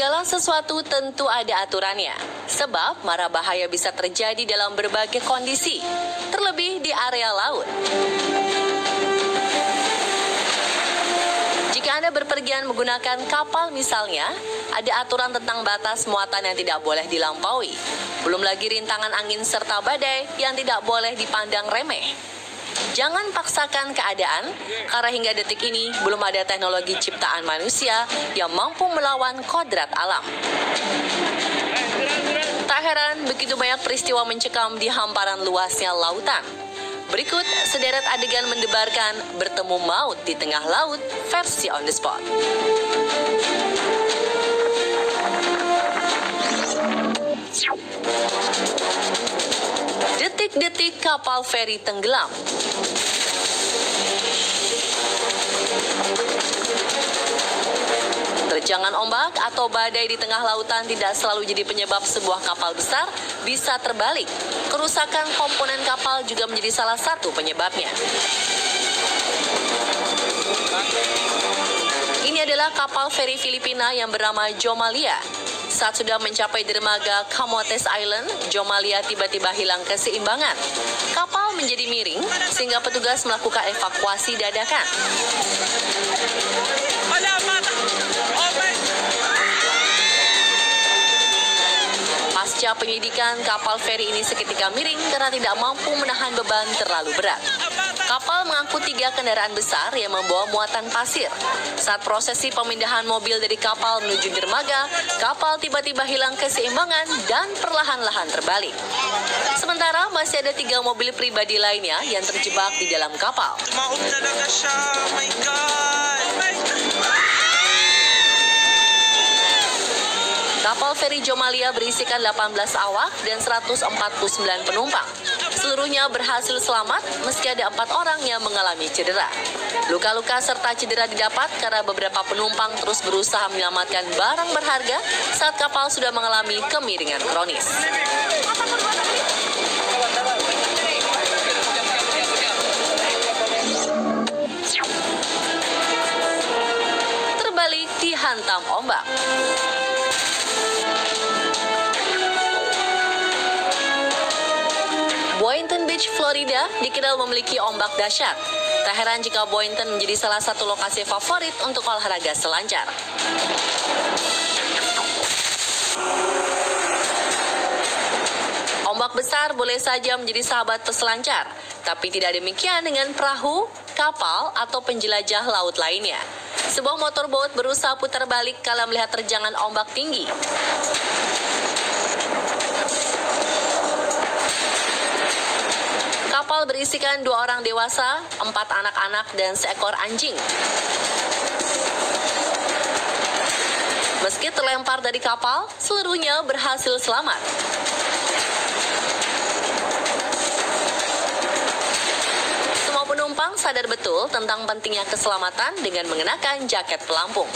Segala sesuatu tentu ada aturannya, sebab mara bahaya bisa terjadi dalam berbagai kondisi, terlebih di area laut. Jika Anda berpergian menggunakan kapal misalnya, ada aturan tentang batas muatan yang tidak boleh dilampaui. Belum lagi rintangan angin serta badai yang tidak boleh dipandang remeh. Jangan paksakan keadaan, karena hingga detik ini belum ada teknologi ciptaan manusia yang mampu melawan kodrat alam. Tak heran begitu banyak peristiwa mencekam di hamparan luasnya lautan. Berikut sederet adegan mendebarkan bertemu maut di tengah laut versi on the spot. Detik-detik kapal feri tenggelam. Terjangan ombak atau badai di tengah lautan tidak selalu jadi penyebab sebuah kapal besar bisa terbalik. Kerusakan komponen kapal juga menjadi salah satu penyebabnya. Ini adalah kapal feri Filipina yang bernama Jomalia. Saat sudah mencapai dermaga Camotes Island, Jomalia tiba-tiba hilang keseimbangan. Kapal menjadi miring sehingga petugas melakukan evakuasi dadakan. Pasca penyidikan, kapal feri ini seketika miring karena tidak mampu menahan beban terlalu berat. Kapal mengangkut 3 kendaraan besar yang membawa muatan pasir. Saat prosesi pemindahan mobil dari kapal menuju dermaga, kapal tiba-tiba hilang keseimbangan dan perlahan-lahan terbalik. Sementara masih ada 3 mobil pribadi lainnya yang terjebak di dalam kapal. Maaf talaga siya, oh my God. Kapal feri Jomalia berisikan 18 awak dan 149 penumpang. Seluruhnya berhasil selamat meski ada 4 orang yang mengalami cedera. Luka-luka serta cedera didapat karena beberapa penumpang terus berusaha menyelamatkan barang berharga saat kapal sudah mengalami kemiringan kronis. Terbalik dihantam ombak. Boynton Beach, Florida dikenal memiliki ombak dahsyat. Tak heran jika Boynton menjadi salah satu lokasi favorit untuk olahraga selancar. Ombak besar boleh saja menjadi sahabat peselancar, tapi tidak demikian dengan perahu, kapal, atau penjelajah laut lainnya. Sebuah motorboat berusaha putar balik kala melihat terjangan ombak tinggi. Kapal berisikan 2 orang dewasa, 4 anak-anak, dan seekor anjing. Meski terlempar dari kapal, seluruhnya berhasil selamat. Semua penumpang sadar betul tentang pentingnya keselamatan dengan mengenakan jaket pelampung.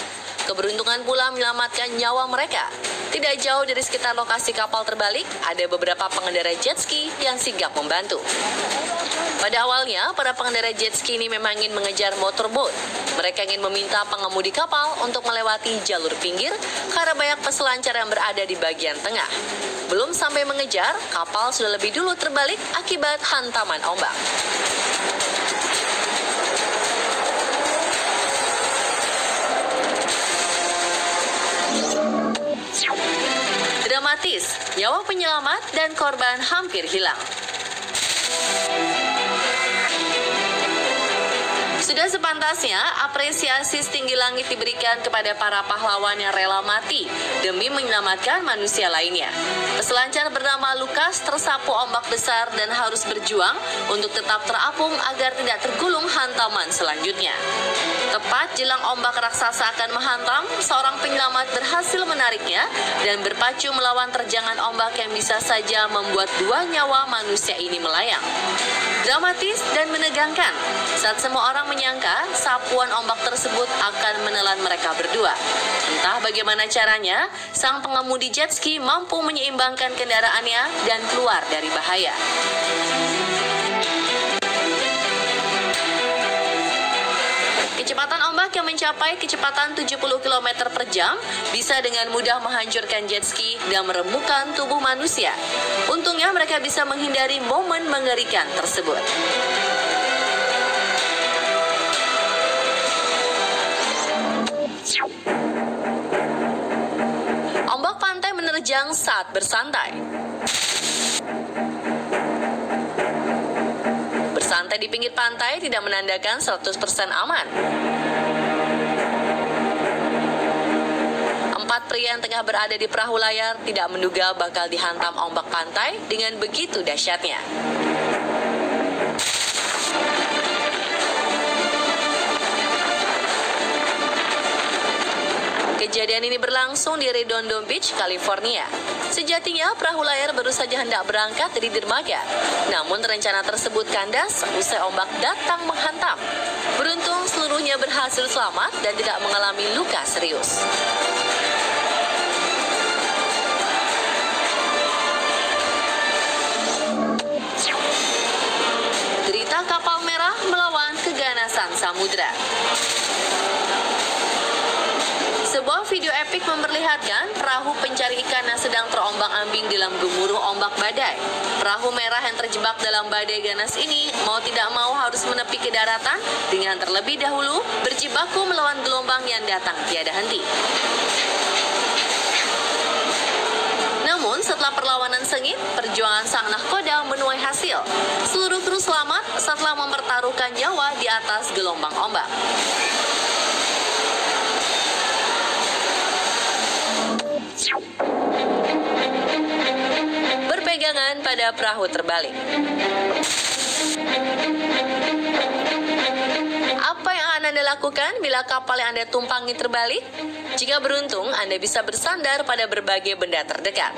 Keberuntungan pula menyelamatkan nyawa mereka. Tidak jauh dari sekitar lokasi kapal terbalik, ada beberapa pengendara jet ski yang sigap membantu. Pada awalnya, para pengendara jet ski ini memang ingin mengejar motorboat. Mereka ingin meminta pengemudi kapal untuk melewati jalur pinggir karena banyak peselancar yang berada di bagian tengah. Belum sampai mengejar, kapal sudah lebih dulu terbalik akibat hantaman ombak. Dramatis, nyawa penyelamat dan korban hampir hilang. Sudah sepantasnya apresiasi setinggi langit diberikan kepada para pahlawan yang rela mati demi menyelamatkan manusia lainnya. Peselancar bernama Lukas tersapu ombak besar dan harus berjuang untuk tetap terapung agar tidak tergulung hantaman selanjutnya. Tepat jelang ombak raksasa akan menghantam, seorang penyelamat berhasil menariknya dan berpacu melawan terjangan ombak yang bisa saja membuat 2 nyawa manusia ini melayang. Dramatis dan menegangkan saat semua orang menyangka sapuan ombak tersebut akan menelan mereka berdua. Entah bagaimana caranya, sang pengemudi jet ski mampu menyeimbangkan kendaraannya dan keluar dari bahaya. Kecepatan ombak yang mencapai kecepatan 70 km per tajam bisa dengan mudah menghancurkan jet ski dan meremukkan tubuh manusia. Untungnya mereka bisa menghindari momen mengerikan tersebut. Ombak pantai menerjang saat bersantai. Bersantai di pinggir pantai tidak menandakan 100% aman. 4 pria yang tengah berada di perahu layar tidak menduga bakal dihantam ombak pantai dengan begitu dahsyatnya. Kejadian ini berlangsung di Redondo Beach, California. Sejatinya, perahu layar baru saja hendak berangkat dari dermaga. Namun rencana tersebut kandas usai ombak datang menghantam. Beruntung seluruhnya berhasil selamat dan tidak mengalami luka serius. Derita kapal merah melawan keganasan samudra. Sebuah video epik memperlihatkan perahu pencari ikan yang sedang terombang-ambing dalam gemuruh ombak badai. Perahu merah yang terjebak dalam badai ganas ini mau tidak mau harus menepi ke daratan dengan terlebih dahulu berjibaku melawan gelombang yang datang tiada henti. Namun setelah perlawanan sengit, perjuangan sang nahkoda menuai hasil. Seluruh kru selamat setelah mempertaruhkan nyawa di atas gelombang ombak. Berpegangan pada perahu terbalik. Apa yang akan Anda lakukan bila kapal yang Anda tumpangi terbalik? Jika beruntung, Anda bisa bersandar pada berbagai benda terdekat.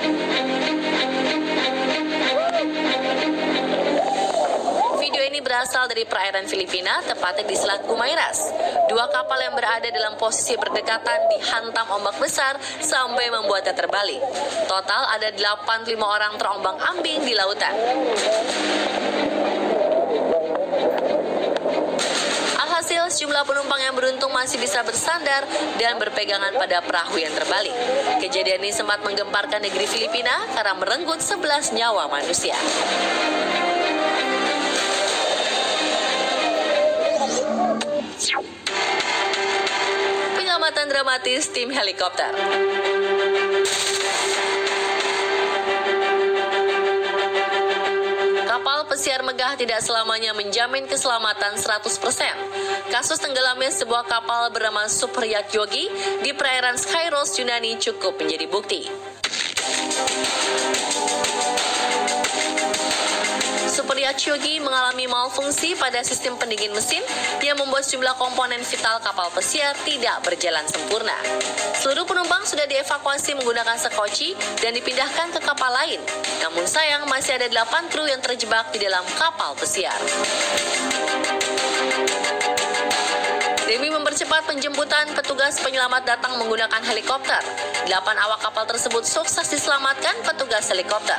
Video ini berasal dari perairan Filipina, tepatnya di Selat Guimaras. 2 kapal yang berada dalam posisi berdekatan dihantam ombak besar sampai membuatnya terbalik. Total ada 85 orang terombang-ambing di lautan. Alhasil, sejumlah penumpang yang beruntung masih bisa bersandar dan berpegangan pada perahu yang terbalik. Kejadian ini sempat menggemparkan negeri Filipina karena merenggut 11 nyawa manusia. Penyelamatan dramatis tim helikopter. Kapal pesiar megah tidak selamanya menjamin keselamatan 100%. Kasus tenggelamnya sebuah kapal bernama Super Yacht Yogi di perairan Skyros, Yunani cukup menjadi bukti. Super Yacht Yogi mengalami malfungsi pada sistem pendingin mesin yang membuat sejumlah komponen vital kapal pesiar tidak berjalan sempurna. Seluruh penumpang sudah dievakuasi menggunakan sekoci dan dipindahkan ke kapal lain. Namun sayang masih ada 8 kru yang terjebak di dalam kapal pesiar. Demi mempercepat penjemputan, petugas penyelamat datang menggunakan helikopter. 8 awak kapal tersebut sukses diselamatkan petugas helikopter.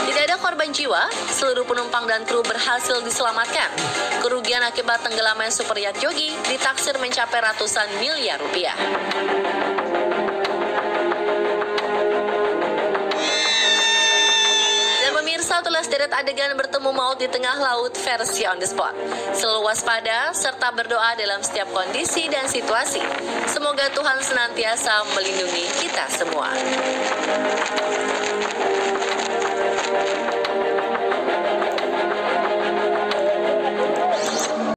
Tidak ada korban jiwa, seluruh penumpang dan kru berhasil diselamatkan. Kerugian akibat tenggelamnya Super Yacht Yogi ditaksir mencapai ratusan miliar rupiah. Dan pemirsa, itulah sederet adegan bertemu maut di tengah laut versi on the spot. Selalu waspada serta berdoa dalam setiap kondisi dan situasi. Semoga Tuhan senantiasa melindungi kita semua.